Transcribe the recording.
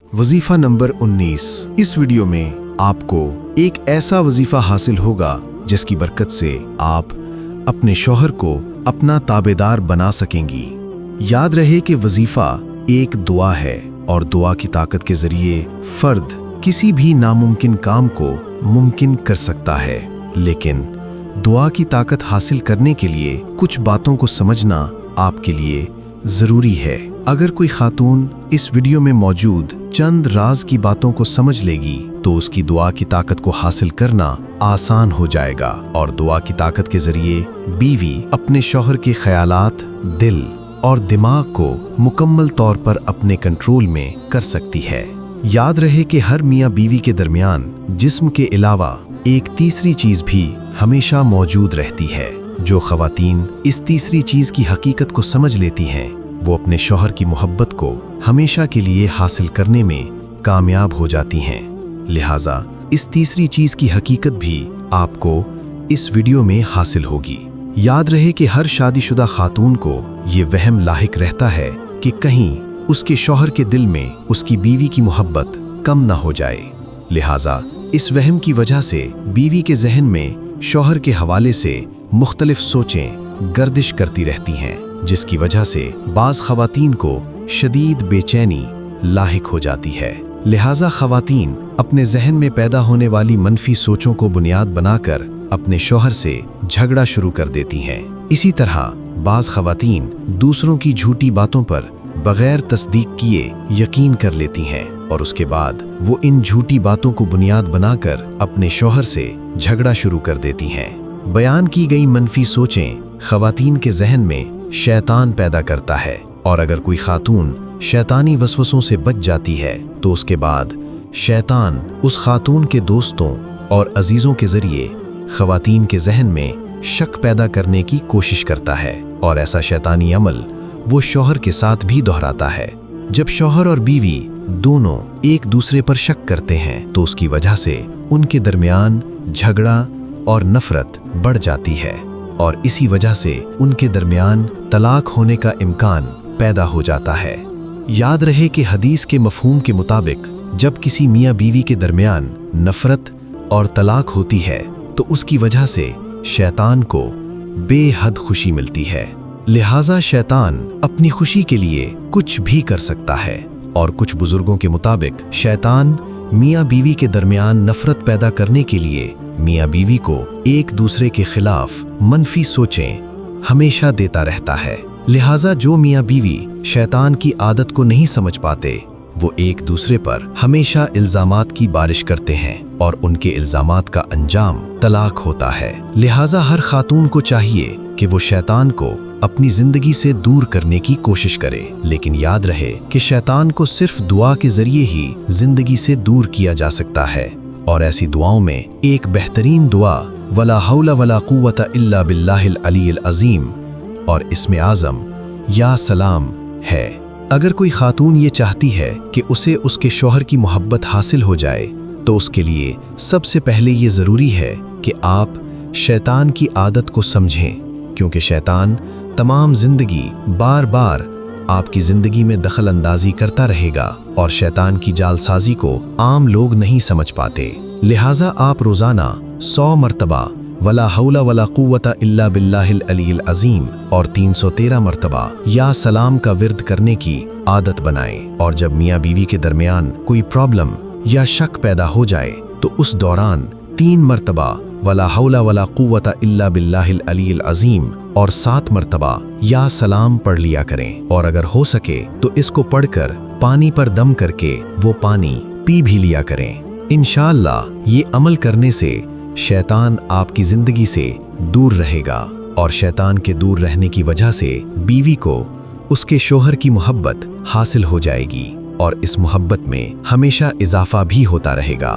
वजीफा नंबर 19। इस वीडियो में आपको एक ऐसा वजीफा हासिल होगा जिसकी बरकत से आप अपने शौहर को अपना ताबेदार बना सकेंगी। याद रहे कि वजीफा एक दुआ है और दुआ की ताकत के जरिए फर्द किसी भी नामुमकिन काम को मुमकिन कर सकता है। लेकिन दुआ की ताकत हासिल करने के लिए कुछ बातों को समझना आपके लिए जरूरी है। अगर कोई खातून इस वीडियो में मौजूद चंद राज की बातों को समझ लेगी तो उसकी दुआ की ताकत को हासिल करना आसान हो जाएगा और दुआ की ताकत के जरिए बीवी अपने शौहर के ख्यालात, दिल और दिमाग को मुकम्मल तौर पर अपने कंट्रोल में कर सकती है। याद रहे कि हर मियाँ बीवी के दरमियान जिस्म के अलावा एक तीसरी चीज भी हमेशा मौजूद रहती है। जो ख़वातीन इस तीसरी चीज की हकीकत को समझ लेती हैं वो अपने शौहर की मोहब्बत को हमेशा के लिए हासिल करने में कामयाब हो जाती हैं। लिहाजा इस तीसरी चीज की हकीकत भी आपको इस वीडियो में हासिल होगी। याद रहे कि हर शादीशुदा खातून को ये वहम लाहिक रहता है कि कहीं उसके शौहर के दिल में उसकी बीवी की मोहब्बत कम ना हो जाए। लिहाजा इस वहम की वजह से बीवी के जहन में शौहर के हवाले से मुख्तलिफ सोचें गर्दिश करती रहती हैं, जिसकी वजह से बाज़ ख़वातीन को शदीद बेचैनी लाहिक हो जाती है। लिहाजा ख़वातीन अपने जहन में पैदा होने वाली मनफी सोचों को बुनियाद बनाकर अपने शौहर से झगड़ा शुरू कर देती हैं। इसी तरह बाज़ ख़वातीन दूसरों की झूठी बातों पर बग़ैर तस्दीक किए यकीन कर लेती हैं और उसके बाद वो इन झूठी बातों को बुनियाद बनाकर अपने शौहर से झगड़ा शुरू कर देती हैं। बयान की गई मनफी सोचें ख़वातीन के जहन में शैतान पैदा करता है और अगर कोई खातून शैतानी वसवसों से बच जाती है तो उसके बाद शैतान उस खातून के दोस्तों और अजीज़ों के ज़रिए ख़वातीन के जहन में शक पैदा करने की कोशिश करता है और ऐसा शैतानी अमल वो शौहर के साथ भी दोहराता है। जब शौहर और बीवी दोनों एक दूसरे पर शक करते हैं तो उसकी वजह से उनके दरमियान झगड़ा और नफरत बढ़ जाती है और इसी वजह से उनके दरमियान तलाक होने का इम्कान पैदा हो जाता है। याद रहे कि हदीस के मफहूम के मुताबिक जब किसी मियाँ बीवी के दरमियान नफरत और तलाक होती है तो उसकी वजह से शैतान को बेहद खुशी मिलती है। लिहाजा शैतान अपनी खुशी के लिए कुछ भी कर सकता है और कुछ बुजुर्गों के मुताबिक शैतान मियाँ बीवी के दरमियान नफरत पैदा करने के लिए मियाँ बीवी को एक दूसरे के खिलाफ मनफी सोचें हमेशा देता रहता है। लिहाजा जो मियाँ बीवी शैतान की आदत को नहीं समझ पाते वो एक दूसरे पर हमेशा इल्जामात की बारिश करते हैं और उनके इल्जामात का अंजाम तलाक होता है। लिहाजा हर खातून को चाहिए कि वो शैतान को अपनी जिंदगी से दूर करने की कोशिश करे, लेकिन याद रहे कि शैतान को सिर्फ दुआ के जरिए ही जिंदगी से दूर किया जा सकता है और ऐसी दुआओं में एक बेहतरीन दुआ वला हौला वला कुव्वता इल्ला बिल्लाहिल अलील अज़ीम और इसमें आज़म या सलाम है। अगर कोई खातून ये चाहती है कि उसे उसके शौहर की मोहब्बत हासिल हो जाए तो उसके लिए सबसे पहले ये ज़रूरी है कि आप शैतान की आदत को समझें, क्योंकि शैतान तमाम ज़िंदगी बार बार आपकी ज़िंदगी में दखल अंदाजी करता रहेगा और शैतान की जालसाजी को आम लोग नहीं समझ पाते। लिहाजा आप रोज़ाना 100 मरतबा वला हौला वला कुव्वता इल्ला बिल्लाहिल अलील अज़ीम और 313 मरतबा या सलाम का विर्द करने की आदत बनाएं और जब मियाँ बीवी के दरमियान कोई प्रॉब्लम या शक पैदा हो जाए तो उस दौरान 3 मरतबा वला हौला वला कुव्वता इल्ला बिल्लाहिल अलील अज़ीम और 7 मरतबा या सलाम पढ़ लिया करें और अगर हो सके तो इसको पढ़कर पानी पर दम करके वो पानी पी भी लिया करें। इंशाअल्लाह ये अमल करने से शैतान आपकी जिंदगी से दूर रहेगा और शैतान के दूर रहने की वजह से बीवी को उसके शौहर की मोहब्बत हासिल हो जाएगी और इस मोहब्बत में हमेशा इजाफा भी होता रहेगा।